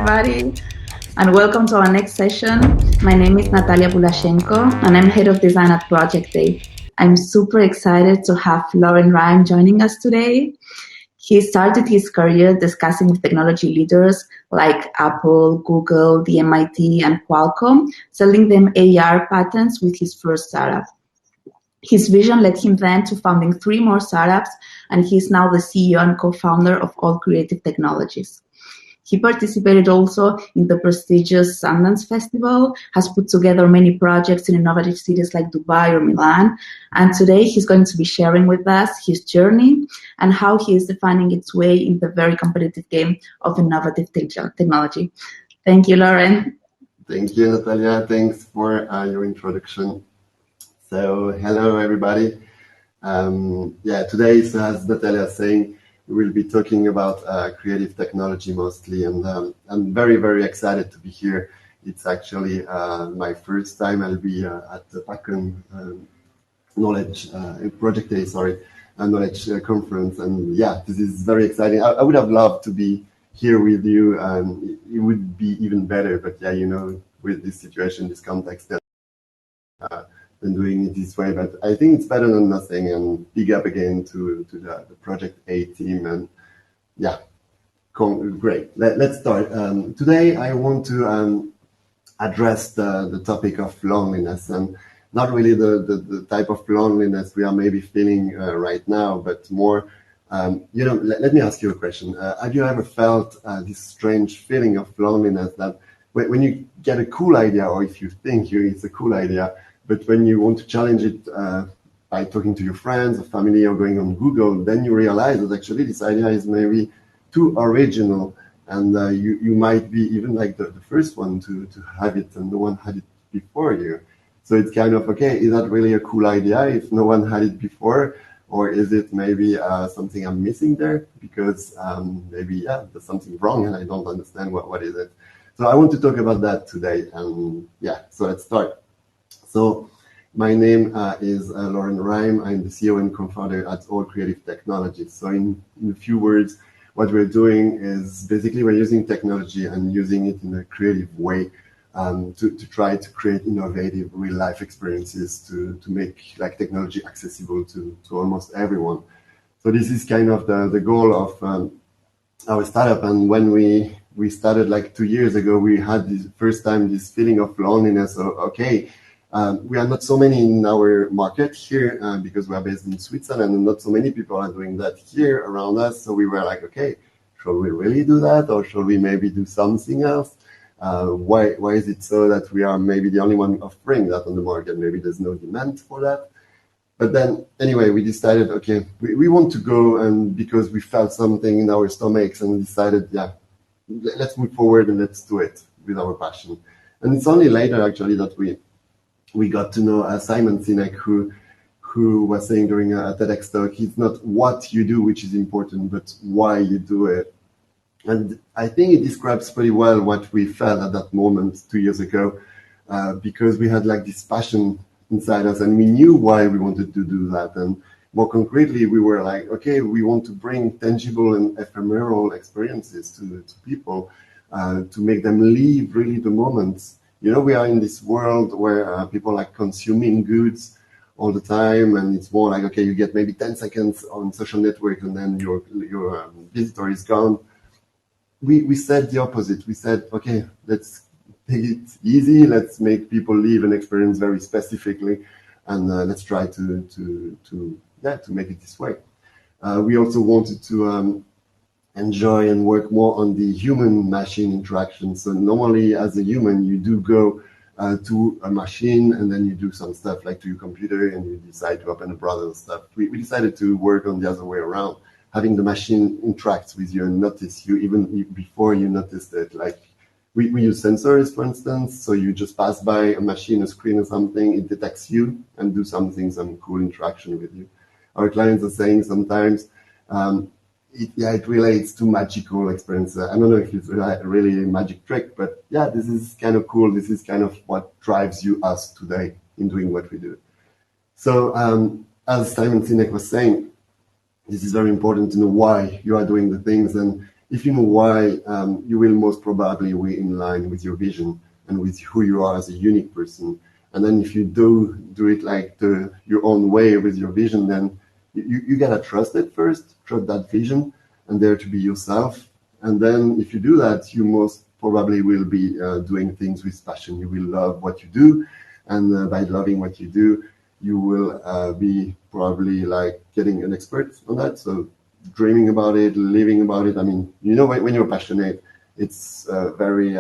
everybody, and welcome to our next session. My name is Natalia Bulashenko, and I'm Head of Design at Project A. I'm super excited to have Lauren Rhyme joining us today. He started his career discussing with technology leaders like Apple, Google, the MIT, and Qualcomm, selling them AR patents with his first startup. His vision led him then to founding 3 more startups, and he's now the CEO and co-founder of All Creative Technologies. He participated also in the prestigious Sundance Festival, has put together many projects in innovative cities like Dubai or Milan, and today he's going to be sharing with us his journey and how he is defining its way in the very competitive game of innovative technology. Thank you, Lauren. Thank you, Natalia. Thanks for your introduction. So, hello, everybody. Today, as Natalia is saying, we will be talking about creative technology mostly, and I'm very, very excited to be here. It's actually my first time I'll be at the PAKCon Project Day, knowledge conference, and yeah, this is very exciting. I would have loved to be here with you, and it would be even better. But yeah, with this situation, this context, than doing it this way, but I think it's better than nothing. And big up again to the Project A team, and yeah, great. Let's start. Today I want to address the topic of loneliness, and not really the type of loneliness we are maybe feeling right now, but more, let me ask you a question. Have you ever felt this strange feeling of loneliness that when you get a cool idea, or if you think it's a cool idea, but when you want to challenge it by talking to your friends or family or going on Google, then you realize that actually this idea is maybe too original, and you might be even like the first one to have it, and no one had it before you. So it's kind of, okay, is that really a cool idea if no one had it before? Or is it maybe something I'm missing there? Because maybe, there's something wrong and I don't understand what is it. So I want to talk about that today. And so let's start. So my name is Lauren Rhyme. I'm the CEO and co-founder at All Creative Technologies. So in a few words, what we're doing is basically we're using technology and using it in a creative way to try to create innovative real-life experiences to make like technology accessible to almost everyone. So this is kind of the goal of our startup. And when we started like 2 years ago, we had this first time this feeling of loneliness. We are not so many in our market here because we are based in Switzerland, and not so many people are doing that here around us. So we were like, okay, should we really do that, or should we maybe do something else? Why is it so that we are maybe the only one offering that on the market? Maybe there's no demand for that. But then anyway, we decided, okay, we want to go, and because we felt something in our stomachs and decided, let's move forward and let's do it with our passion. And it's only later actually that we got to know Simon Sinek, who was saying during a TEDx talk, it's not what you do which is important, but why you do it. And I think it describes pretty well what we felt at that moment 2 years ago, because we had like this passion inside us, and we knew why we wanted to do that. And more concretely, we were like, okay, we want to bring tangible and ephemeral experiences to people, to make them live really the moments. We are in this world where people like consuming goods all the time, and it's more like, okay, you get maybe 10 seconds on social network and then your visitor is gone. We said the opposite. We said, okay, let's take it easy. Let's make people live and experience very specifically, and let's try to make it this way. We also wanted to enjoy and work more on the human-machine interaction. So normally, as a human, you do go to a machine, and then you do some stuff like to your computer, and you decide to open a browser and stuff. We decided to work on the other way around, having the machine interact with you and notice you even before you noticed it. Like we use sensors, for instance, so you just pass by a machine, a screen or something, it detects you and do some cool interaction with you. Our clients are saying sometimes, it relates to magical experiences. I don't know if it's really a magic trick, but this is kind of cool. This is kind of what drives us today in doing what we do. So as Simon Sinek was saying, this is very important to know why you are doing the things. And If you know why, you will most probably be in line with your vision and with who you are as a unique person. And then if you do it like your own way with your vision, then you gotta trust it first, trust that vision, and dare to be yourself. And then if you do that, you most probably will be doing things with passion. You will love what you do, and by loving what you do, you will be probably like getting an expert on that. So dreaming about it, living about it. I mean, you know, when you're passionate, it's very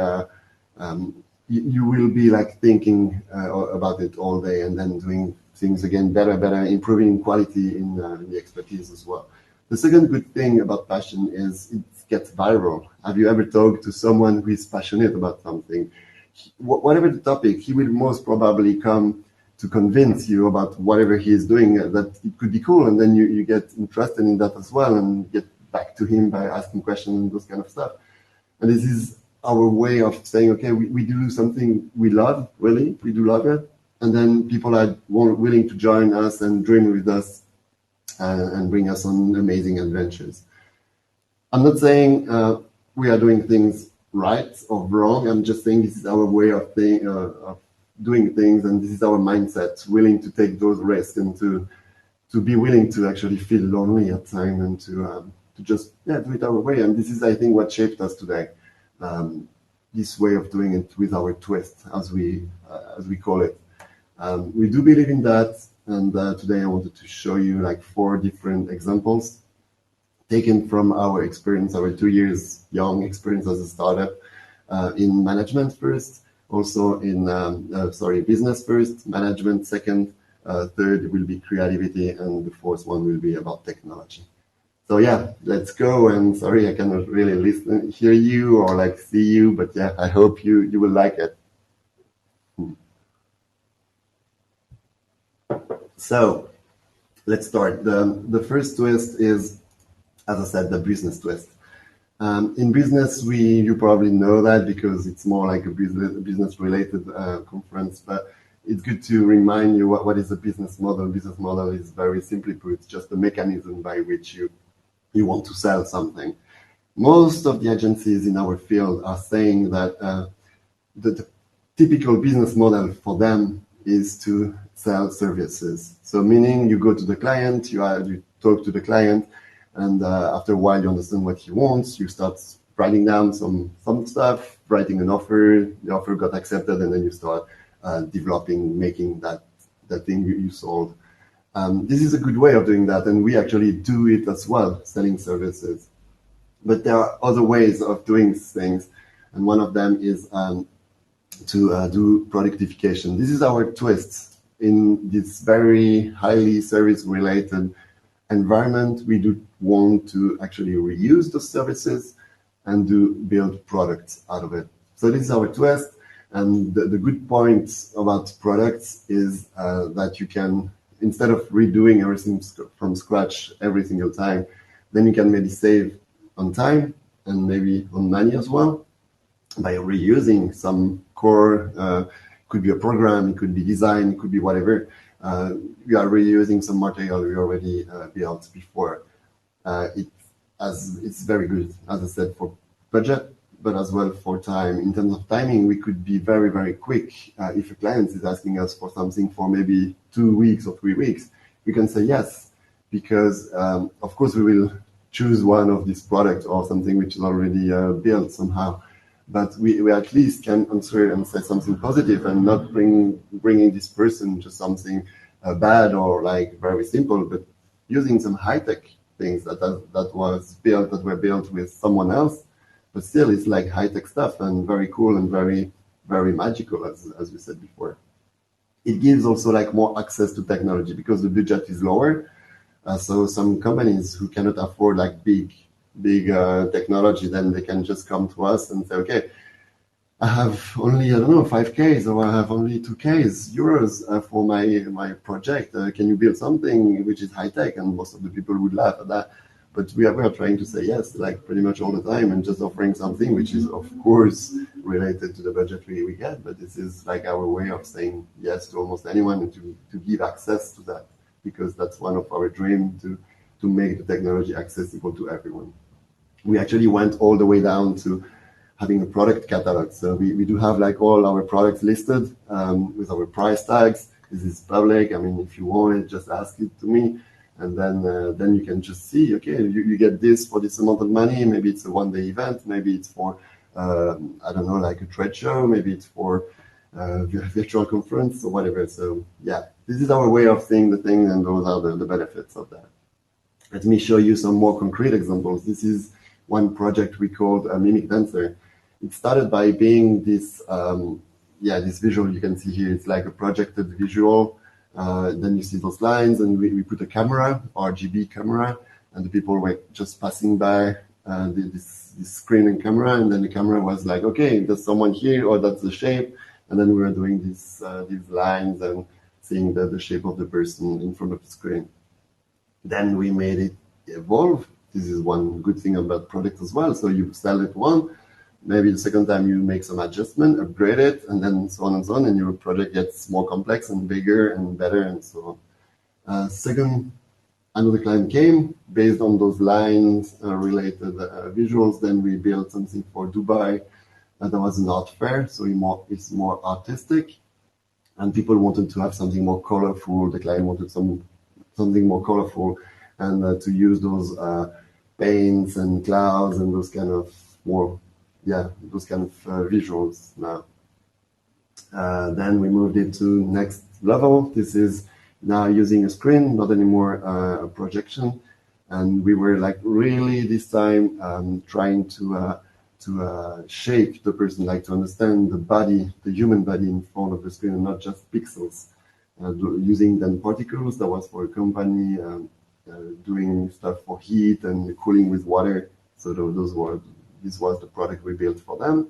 you will be like thinking about it all day, and then doing things again better, improving quality in the expertise as well. The second good thing about passion is it gets viral. Have you ever talked to someone who is passionate about something? Whatever the topic, he will most probably come to convince you about whatever he is doing that it could be cool, and then you get interested in that as well, and get back to him by asking questions and those kind of stuff. And this is our way of saying, okay, we do something we love, really, we do love it, and then people are willing to join us and dream with us and bring us on amazing adventures. I'm not saying we are doing things right or wrong. I'm just saying this is our way of doing things, and this is our mindset, willing to take those risks and to be willing to actually feel lonely at times, and to just do it our way. And this is, I think, what shaped us today. This way of doing it with our twist, as we call it. We do believe in that, and today I wanted to show you like 4 different examples taken from our experience, our 2 years young experience as a startup in management first, also in business first, management second, third will be creativity, and the fourth one will be about technology. So yeah, let's go. And sorry, I cannot really hear you or like see you, but yeah, I hope you will like it. So let's start. The first twist is, as I said, the business twist. In business, you probably know that because it's more like a business-related conference, but it's good to remind you what is a business model. Business model is very simply put, just the mechanism by which you want to sell something. Most of the agencies in our field are saying that the typical business model for them is to sell services. So meaning you go to the client, you talk to the client, and after a while you understand what he wants, you start writing down some stuff, writing an offer, the offer got accepted, and then you start developing, making that thing you sold. This is a good way of doing that, and we actually do it as well, selling services. But there are other ways of doing things, and one of them is to do productification. This is our twist in this very highly service-related environment. We do want to actually reuse those services and build products out of it. So this is our twist, and the good point about products is that you can, instead of redoing everything from scratch every single time, then you can maybe save on time and maybe on money as well by reusing some core, could be a program, it could be design, it could be whatever. We are reusing some material we already built before. It's very good, as I said, for budget, but as well for time. In terms of timing, we could be very, very quick. If a client is asking us for something for maybe 2 weeks or 3 weeks, we can say yes, because of course we will choose one of these products or something which is already built somehow. But we at least can answer and say something positive, and not bringing this person to something bad or like very simple, but using some high-tech things that were built with someone else, but still it's like high-tech stuff and very cool and very, very magical, as we said before. It gives also like more access to technology because the budget is lower. So some companies who cannot afford like big technology, then they can just come to us and say, okay, I have only, 5Ks, or I have only 2Ks euros for my project. Can you build something which is high tech? And most of the people would laugh at that. But we are trying to say yes, like pretty much all the time, and just offering something which is, of course, related to the budget we get. But this is like our way of saying yes to almost anyone and to give access to that, because that's one of our dreams, to make the technology accessible to everyone. we actually went all the way down to having a product catalog. So we do have like all our products listed with our price tags. This is public. I mean, if you want it, just ask it to me. And then you can just see, okay, you get this for this amount of money. Maybe it's a one-day event. Maybe it's for, I don't know, like a trade show. Maybe it's for a virtual conference or whatever. So yeah, this is our way of seeing the thing, and those are the benefits of that. Let me show you some more concrete examples. This is one project we called a Mimic Dancer. It started by being this, this visual you can see here. It's like a projected visual. Then you see those lines, and we put a camera, RGB camera, and the people were just passing by this screen and camera, and then the camera was like, okay, there's someone here, or that's the shape, and then we were doing these lines and seeing the shape of the person in front of the screen. Then we made it evolve. This is one good thing about product as well. So you sell it one, maybe the second time you make some adjustment, upgrade it, and then so on and so on, and your project gets more complex and bigger and better and so on. Second, another client came based on those lines related visuals. Then we built something for Dubai. There was an art fair, so it's more artistic, and people wanted to have something more colorful. The client wanted something more colorful, and to use those paints and clouds and those kind of visuals now. Then we moved it to next level. This is now using a screen, not anymore a projection. And we were like really this time trying to shape the person, like to understand the body, the human body in front of the screen, and not just pixels. Using then particles. That was for a company doing stuff for heat and cooling with water. So this was the product we built for them.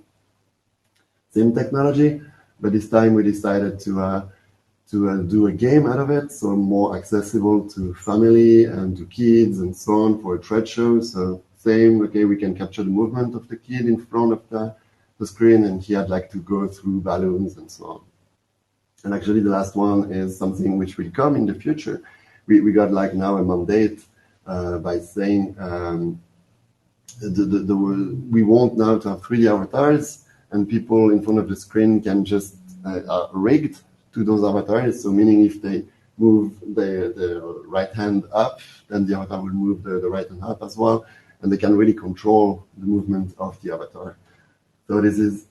Same technology, but this time we decided to do a game out of it, so more accessible to family and to kids and so on for a trade show. So same, okay, we can capture the movement of the kid in front of the screen, and he had like to go through balloons and so on. And actually the last one is something which will come in the future. We got like now a mandate by saying we want now to have 3D avatars, and people in front of the screen can just are rigged to those avatars. So meaning if they move the right hand up, then the avatar will move the right hand up as well, and they can really control the movement of the avatar. So this is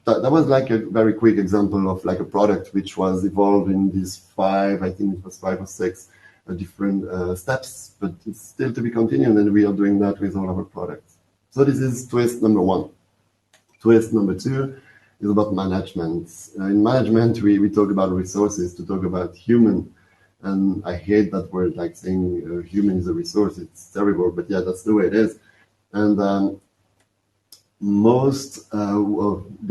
that was like a very quick example of like a product which was evolved in these 5 or 6 different steps, but it's still to be continued, and we are doing that with all our products. So this is twist number 1. Twist number 2 is about management. In management, we talk about resources to talk about human, and I hate that word, like saying human is a resource. It's terrible, but yeah, that's the way it is. And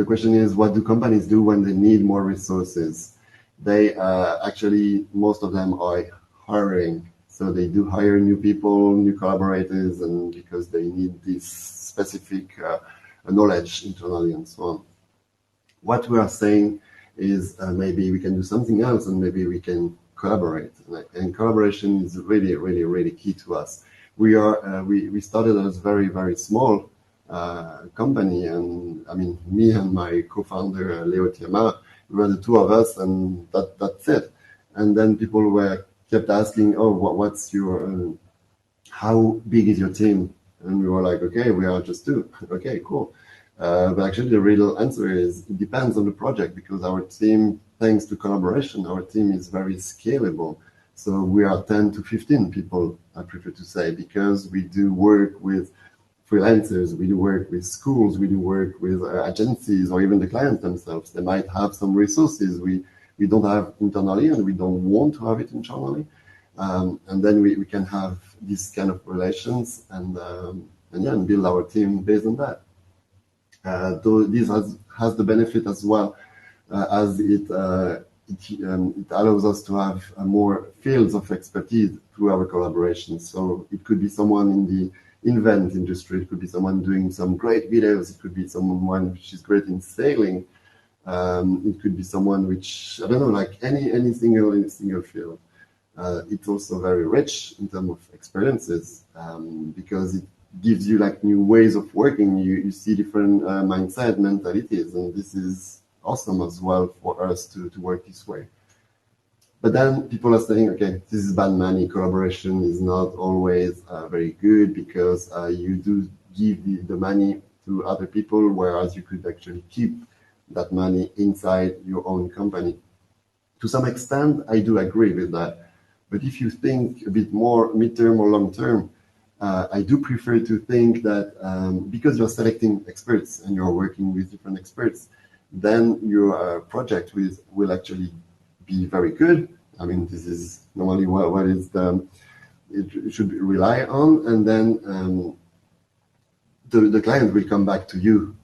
the question is, what do companies do when they need more resources? They actually, most of them are hiring. So they do hire new people, new collaborators, and because they need this specific knowledge internally and so on. What we are saying is maybe we can do something else, and maybe we can collaborate. And collaboration is really, really, really key to us. We started as very, very small company, and I mean, me and my co-founder Leo Tiama, we were the 2 of us, and that's it. And then people kept asking, oh, what's your how big is your team? And we were like, okay, we are just 2. Okay, cool. But actually the real answer is it depends on the project, because our team, thanks to collaboration, our team is very scalable. So we are 10 to 15 people, I prefer to say, because we do work with freelancers, we do work with schools, we do work with agencies, or even the clients themselves. They might have some resources we don't have internally, and we don't want to have it internally. And then we can have these kind of relations and build our team based on that. Though this has the benefit as well as it allows us to have more fields of expertise through our collaborations. So it could be someone in the event industry, it could be someone doing some great videos, it could be someone which is great in sailing, it could be someone which, I don't know, like any single field. It's also very rich in terms of experiences because gives you like new ways of working. You see different mindset, mentalities, and this is awesome as well for us to work this way. But then people are saying, okay, this is bad money. Collaboration is not always very good because you do give the money to other people, whereas you could actually keep that money inside your own company. To some extent, I do agree with that. But if you think a bit more midterm or long term, I do prefer to think that because you're selecting experts and you're working with different experts, then your project will actually be very good. I mean, this is normally what is it should rely on, and then the client will come back to you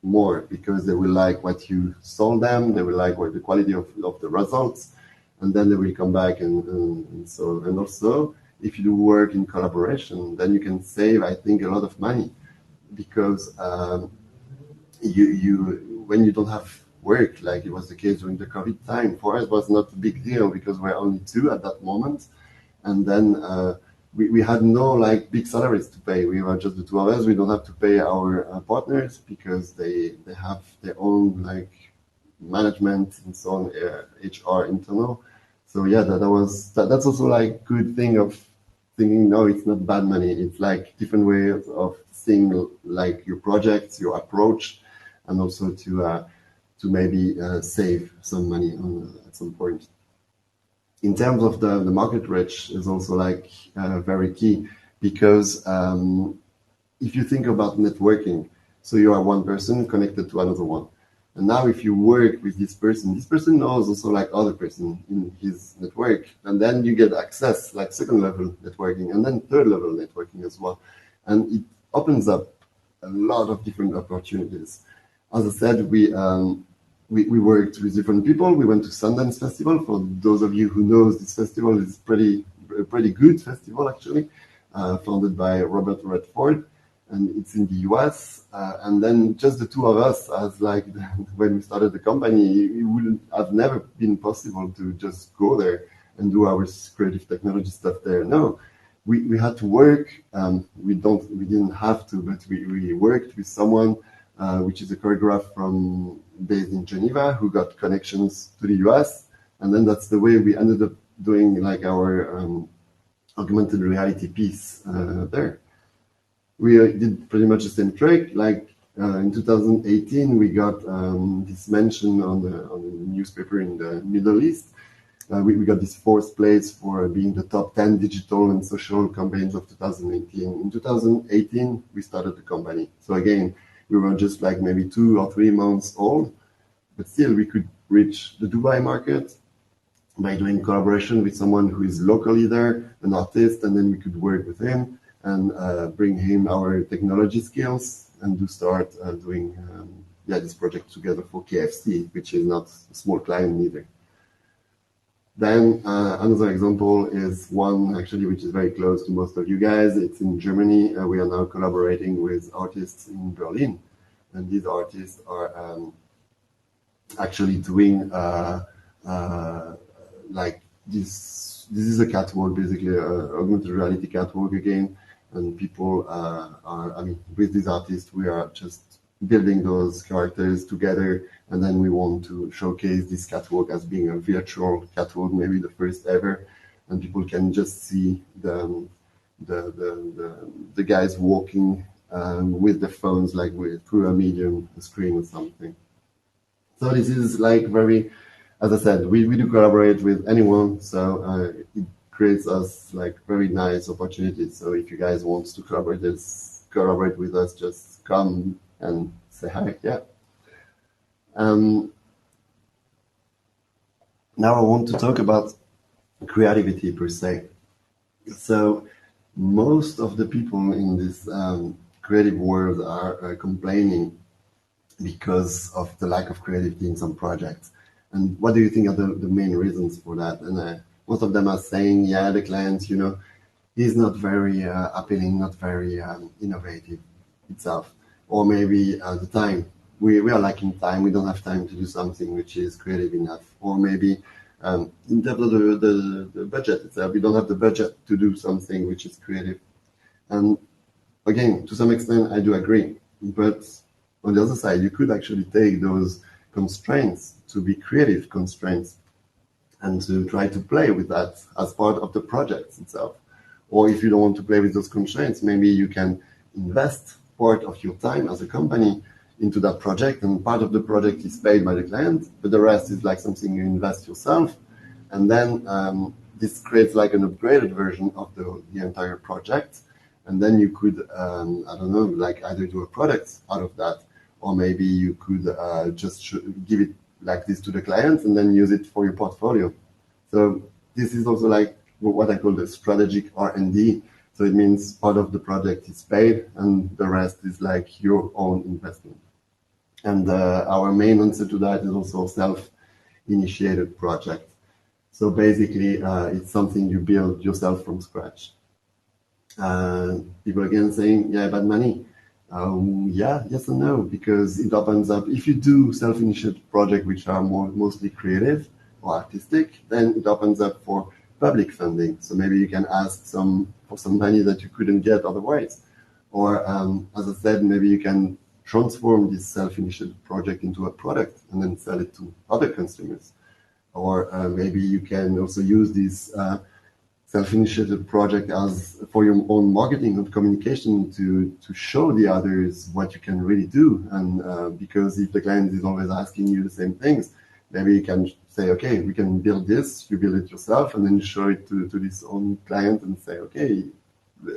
more because they will like what you sold them, they will like what the quality of the results, and then they will come back and so. And also, if you do work in collaboration, then you can save, I think, a lot of money because you when you don't have work, like it was the case during the COVID time, for us was not a big deal because we're only two at that moment, and then we had no like big salaries to pay. We were just the two of us. We don't have to pay our partners because they have their own like management and so on, HR internal. So yeah, that's also like good thing of thinking. No, it's not bad money. It's like different ways of seeing like your projects, your approach, and also to maybe save some money at some point. In terms of the market reach is also like very key because if you think about networking, so you are one person connected to another one. And now if you work with this person knows also like other person in his network. And then you get access like second level networking and then third level networking as well. And it opens up a lot of different opportunities. As I said, we worked with different people. We went to Sundance Festival. For those of you who knows, this festival is a pretty good festival actually, founded by Robert Redford, and it's in the US. And then just the two of us, as like when we started the company, it would have never been possible to just go there and do our creative technology stuff there. No, we had to work. We didn't have to, but we worked with someone. Which is a choreographer based in Geneva who got connections to the US. And then that's the way we ended up doing like our augmented reality piece there. We did pretty much the same trick. Like in 2018, we got this mention on the newspaper in the Middle East. We got this fourth place for being the top 10 digital and social campaigns of 2018. In 2018, we started the company. So again, we were just like maybe 2 or 3 months old, but still we could reach the Dubai market by doing collaboration with someone who is locally there, an artist, and then we could work with him and bring him our technology skills and start doing this project together for KFC, which is not a small client either. Then another example is one actually which is very close to most of you guys. It's in Germany. We are now collaborating with artists in Berlin, and these artists are actually doing like this. This is a catwalk, basically, augmented reality catwalk again. And people with these artists, we are just building those characters together, and then we want to showcase this catwalk as being a virtual catwalk, maybe the first ever, and people can just see the guys walking with the phones, like through a medium screen or something. So this is like very, as I said, we do collaborate with anyone, so it creates us like very nice opportunities. So if you guys want to collaborate with us, just come and say hi. Yeah. Now I want to talk about creativity per se. So most of the people in this creative world are complaining because of the lack of creativity in some projects. And what do you think are the main reasons for that? And most of them are saying, yeah, the client, he's not very appealing, not very innovative itself. Or maybe the time. We are lacking time. We don't have time to do something which is creative enough. Or maybe in terms of the budget itself, we don't have the budget to do something which is creative. And again, to some extent, I do agree. But on the other side, you could actually take those constraints to be creative constraints and to try to play with that as part of the project itself. Or if you don't want to play with those constraints, maybe you can invest part of your time as a company into that project, and part of the project is paid by the client, but the rest is like something you invest yourself. And then this creates like an upgraded version of the entire project. And then you could, I don't know, like either do a product out of that, or maybe you could just give it like this to the client and then use it for your portfolio. So this is also like what I call the strategic R&D. So it means part of the project is paid and the rest is like your own investment. And our main answer to that is also self-initiated project. So basically, it's something you build yourself from scratch. People again saying, yeah, but money. Yeah, yes and no, because it opens up. If you do self-initiated projects which are mostly creative or artistic, then it opens up for public funding. So maybe you can ask for some money that you couldn't get otherwise. Or as I said, maybe you can transform this self-initiated project into a product and then sell it to other consumers. Or maybe you can also use this self-initiated project as for your own marketing and communication to show the others what you can really do. And because if the client is always asking you the same things, maybe you can say, okay, we can build this, you build it yourself, and then you show it to this own client and say, okay,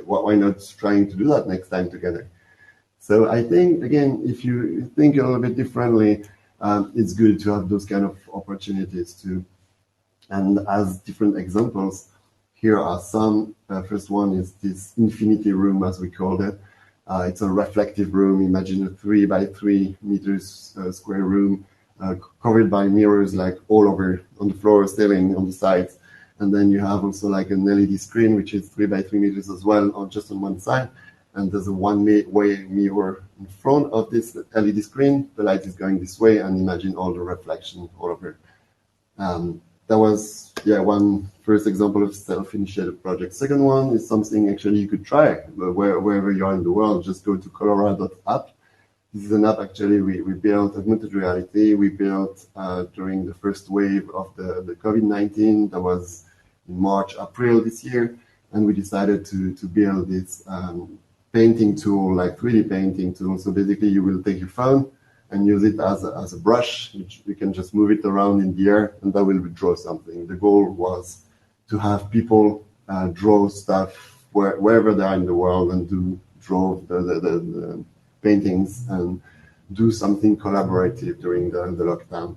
why not trying to do that next time together? So I think, again, if you think a little bit differently, it's good to have those kind of opportunities too. And as different examples, here are some. First one is this infinity room, as we called it. It's a reflective room. Imagine a 3 by 3 meters square room covered by mirrors like all over on the floor, ceiling, on the sides. And then you have also like an LED screen, which is 3 by 3 meters as well, or just on one side. And there's a one-way mirror in front of this LED screen. The light is going this way, and imagine all the reflection all over. That was, one first example of self-initiated project. Second one is something actually you could try wherever you are in the world. Just go to Colorado.app. This is an app actually we built, augmented reality. We built during the first wave of the COVID-19. That was in March, April this year. And we decided to build this painting tool, like 3D painting tool. So basically you will take your phone and use it as a brush, which you can just move it around in the air, and that will draw something. The goal was to have people draw stuff wherever they are in the world and draw the paintings and do something collaborative during the lockdown.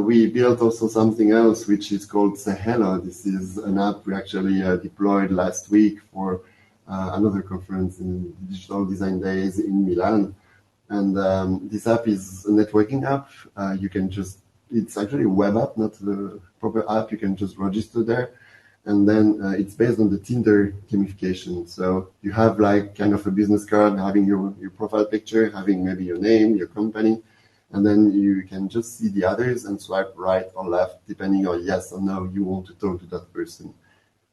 We built also something else, which is called Say Hello. This is an app we actually deployed last week for another conference in Digital Design Days in Milan. And this app is a networking app. It's actually a web app, not the proper app. You can just register there. And then it's based on the Tinder gamification. So you have like kind of a business card, having your profile picture, having maybe your name, your company. And then you can just see the others and swipe right or left, depending on yes or no you want to talk to that person.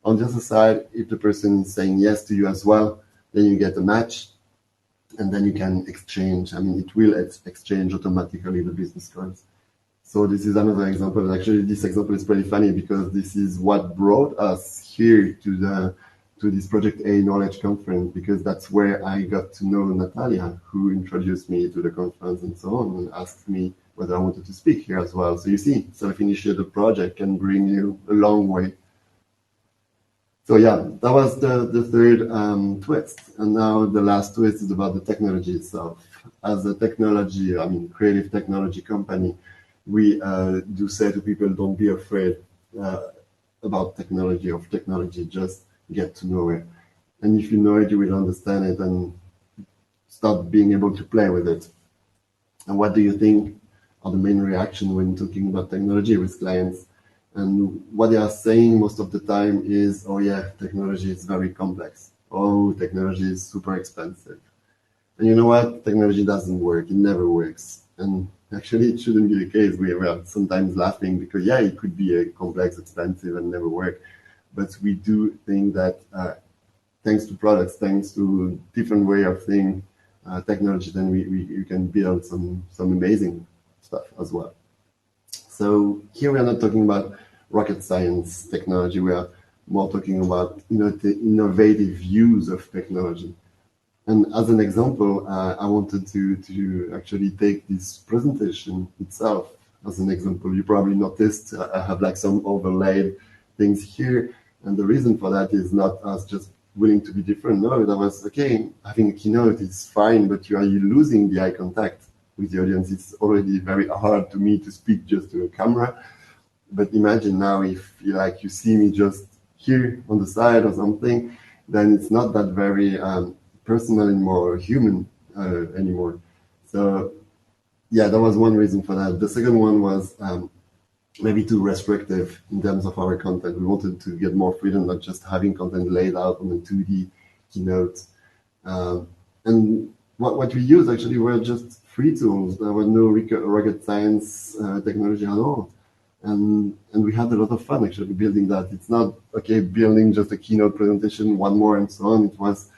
On the other side, if the person is saying yes to you as well, then you get a match. And then you can exchange. It will exchange automatically the business cards. So this is another example. Actually, this example is pretty funny because this is what brought us here to this Project A Knowledge Conference, because that's where I got to know Natalia, who introduced me to the conference and so on, and asked me whether I wanted to speak here as well. So you see, self-initiated project can bring you a long way. So that was the third twist. And now the last twist is about the technology itself. As a creative technology company, we do say to people, don't be afraid about technology, just get to know it. And if you know it, you will understand it and start being able to play with it. And what do you think are the main reactions when talking about technology with clients? And what they are saying most of the time is, oh yeah, technology is very complex. Oh, technology is super expensive. And you know what? Technology doesn't work. It never works. And actually, it shouldn't be the case. We are sometimes laughing because, it could be complex, expensive, and never work. But we do think that thanks to products, thanks to different way of thinking, technology, then we can build some amazing stuff as well. So here we are not talking about rocket science technology. We are more talking about the innovative use of technology. And as an example, I wanted to actually take this presentation itself as an example. You probably noticed I have like some overlaid things here. And the reason for that is not us just willing to be different. No, that was, okay, having a keynote is fine, but you losing the eye contact with the audience. It's already very hard to me to speak just to a camera. But imagine now if you see me just here on the side or something, then it's not that very personal anymore or human anymore. So yeah, that was one reason for that. The second one was maybe too restrictive in terms of our content. We wanted to get more freedom, not just having content laid out on a 2D keynote. And what we used actually were just free tools. There was no rocket science technology at all. And we had a lot of fun actually building that. It's not, okay, building just a keynote presentation, one more and so on. It was,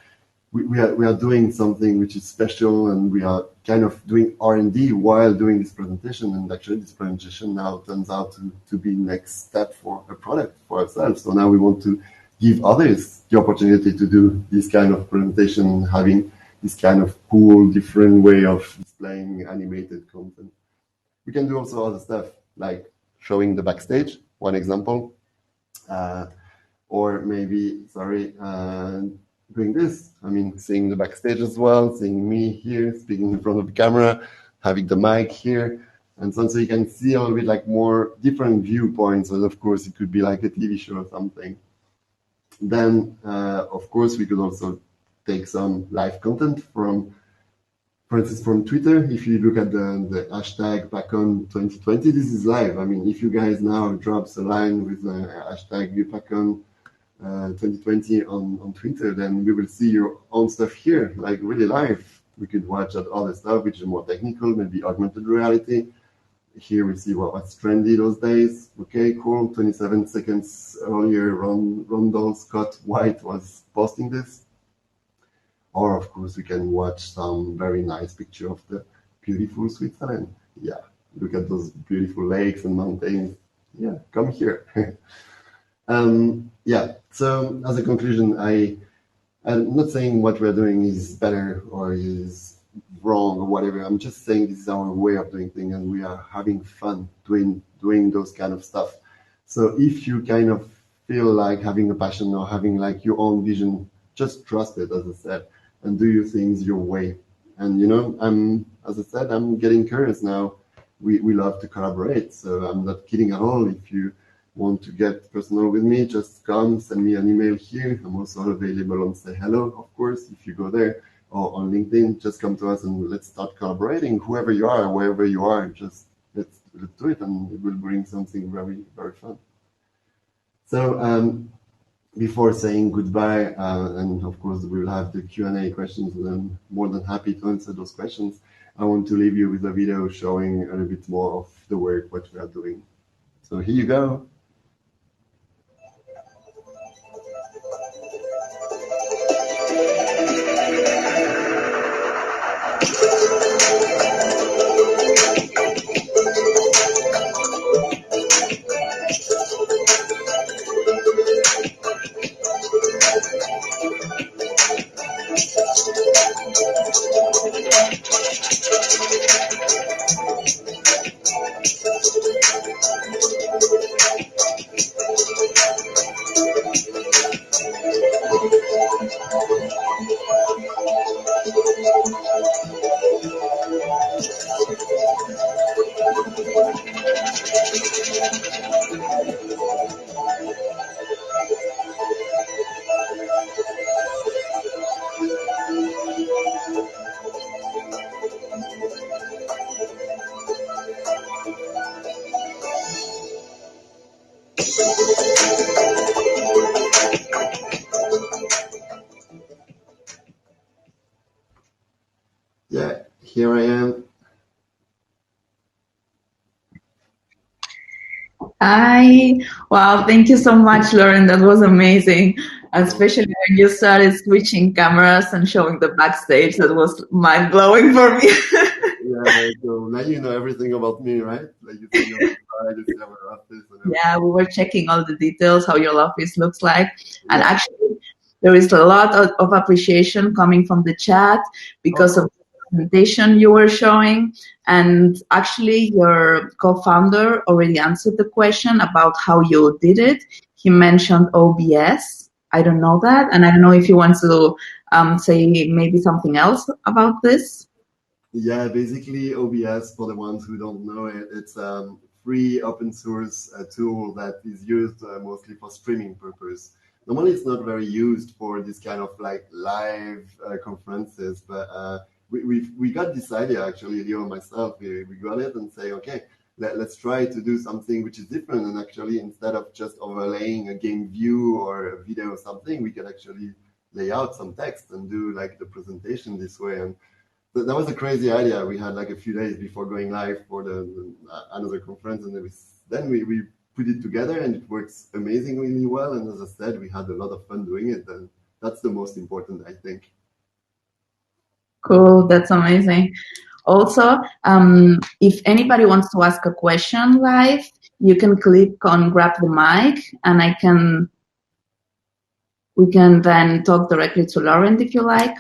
we are doing something which is special, and we are kind of doing R&D while doing this presentation. And actually this presentation now turns out to be next step for a product for ourselves. So now we want to give others the opportunity to do this kind of presentation, having this kind of cool, different way of displaying animated content. We can do also other stuff, like showing the backstage, one example, or maybe, doing this. I mean, seeing the backstage as well, seeing me here, speaking in front of the camera, having the mic here, and so on. So you can see a little bit like more different viewpoints. And of course, it could be like a TV show or something. Then, of course, we could also take some live content from, for instance, from Twitter. If you look at the hashtag PAKCon 2020, this is live. I mean, if you guys now drops a line with the hashtag PAKCon 2020 on Twitter, then we will see your own stuff here, like really live. We could watch that other stuff, which is more technical, maybe augmented reality. Here we see what's trendy those days. Okay, cool. 27 seconds earlier, Rondell Scott White was posting this. Or of course, we can watch some very nice picture of the beautiful Switzerland. Yeah, look at those beautiful lakes and mountains. Yeah, come here. Yeah, so as a conclusion, I'm not saying what we're doing is better or is wrong or whatever. I'm just saying this is our way of doing things, and we are having fun doing those kind of stuff. So if you kind of feel like having a passion or having like your own vision, just trust it, as I said, and do your things your way. And as I said, I'm getting curious now. We love to collaborate, so I'm not kidding at all. If you want to get personal with me, just come, send me an email here. I'm also available on Say Hello, of course, if you go there, or on LinkedIn. Just come to us and let's start collaborating. Whoever you are, wherever you are, just let's do it, and it will bring something very, very fun. So before saying goodbye, and of course we will have the Q&A questions, and I'm more than happy to answer those questions. I want to leave you with a video showing a little bit more of the work, what we are doing. So here you go. Yeah, here I am. Hi. Wow, thank you so much, Lauren. That was amazing. Especially when you started switching cameras and showing the backstage, that was mind blowing for me. Yeah, so now you know everything about me, right? Like you see our you see our office and everything. Yeah, we were checking all the details, how your office looks like. And Yeah. actually, there is a lot of appreciation coming from the chat because of the presentation you were showing. And actually, your co-founder already answered the question about how you did it. He mentioned OBS. I don't know that. And I don't know if you want to say maybe something else about this. Yeah, basically OBS, for the ones who don't know it, it's a free open source tool that is used mostly for streaming purpose. Normally it's not very used for this kind of like live conferences, but we got this idea actually, Leo and myself, we got it and say, okay, let's try to do something which is different, and actually instead of just overlaying a game view or a video or something, we can actually lay out some text and do like the presentation this way. And that was a crazy idea. We had like a few days before going live for the another conference, and then we put it together, and it works amazingly well. And as I said, we had a lot of fun doing it, and that's the most important, I think. Cool, that's amazing. Also, if anybody wants to ask a question live, you can click on grab the mic, and we can then talk directly to Laurent if you like.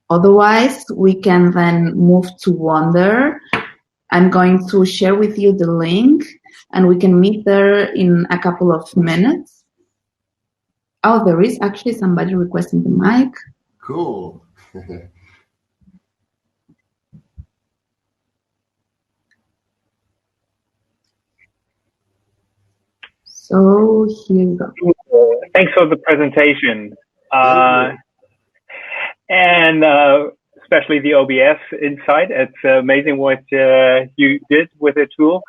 Otherwise, we can then move to Wonder. I'm going to share with you the link, and we can meet there in a couple of minutes. Oh, there is actually somebody requesting the mic. Cool. So here we go. Thanks for the presentation. And especially the OBS insight. It's amazing what you did with the tool.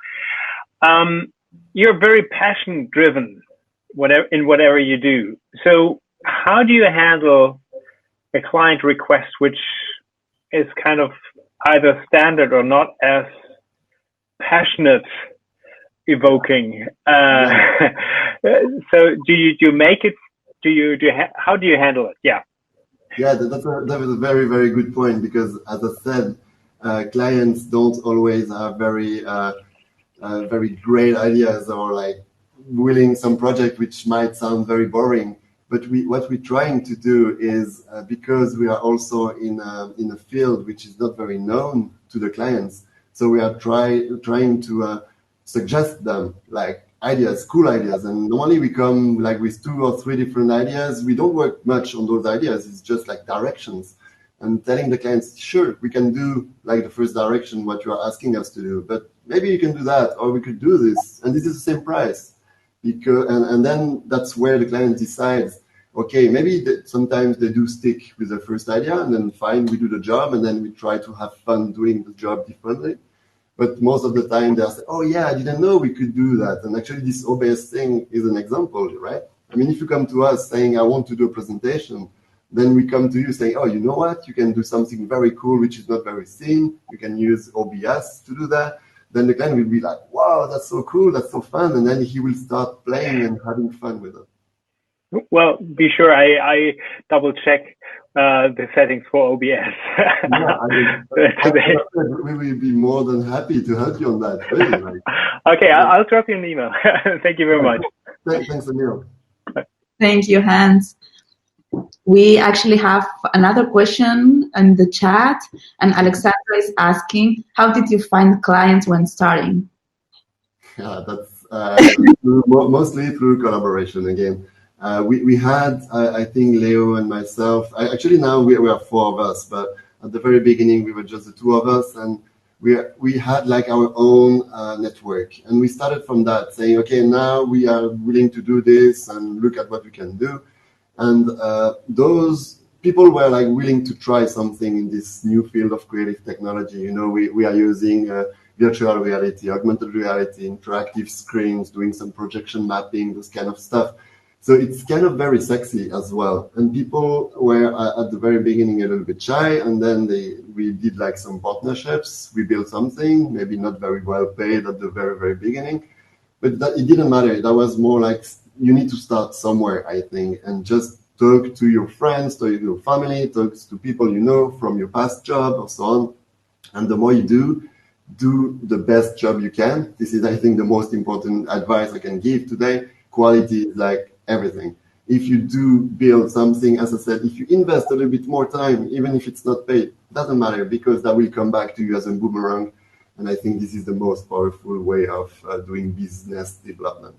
You're very passion driven in whatever you do. So how do you handle a client request which is kind of either standard or not as passionate evoking? So do you make it? How do you handle it? Yeah. Yeah, that was a very, very good point, because as I said, clients don't always have very great ideas, or like willing some project which might sound very boring. But what we're trying to do is, because we are also in a field which is not very known to the clients, so we are trying to suggest them like ideas, cool ideas. And normally we come like with 2 or 3 different ideas. We don't work much on those ideas. It's just like directions, and telling the clients, sure, we can do like the first direction, what you are asking us to do, but maybe you can do that, or we could do this, and this is the same price. Because, and then that's where the client decides, okay, maybe sometimes they do stick with the first idea, and then fine, we do the job, and then we try to have fun doing the job differently. But most of the time they'll say, oh yeah, I didn't know we could do that. And actually this OBS thing is an example, right? I mean, if you come to us saying, I want to do a presentation, then we come to you saying, oh, you know what? You can do something very cool, which is not very seen. You can use OBS to do that. Then the client will be like, wow, that's so cool, that's so fun. And then he will start playing and having fun with it. Well, be sure I double check the settings for OBS. Yeah, we will be more than happy to help you on that. Really, like. Okay, I'll drop you an email. Thank you very much. Thanks, Emil. Thank you, Hans. We actually have another question in the chat, and Alexandra is asking, how did you find clients when starting? Yeah, that's mostly through collaboration again. We had, I think, Leo and myself. Actually, now we are 4 of us, but at the very beginning, we were just the 2 of us, and we had like our own network. And we started from that, saying, okay, now we are willing to do this and look at what we can do. And those people were like willing to try something in this new field of creative technology. You know, we are using virtual reality, augmented reality, interactive screens, doing some projection mapping, this kind of stuff. So it's kind of very sexy as well. And people were at the very beginning a little bit shy, and then we did like some partnerships. We built something, maybe not very well paid at the very, very beginning, but it didn't matter. That was more like you need to start somewhere, I think, and just talk to your friends, to your family, talk to people you know from your past job or so on. And the more you do the best job you can. This is, I think, the most important advice I can give today. Quality is like everything. If you do build something, as I said, if you invest a little bit more time, even if it's not paid, doesn't matter, because that will come back to you as a boomerang. And I think this is the most powerful way of doing business development.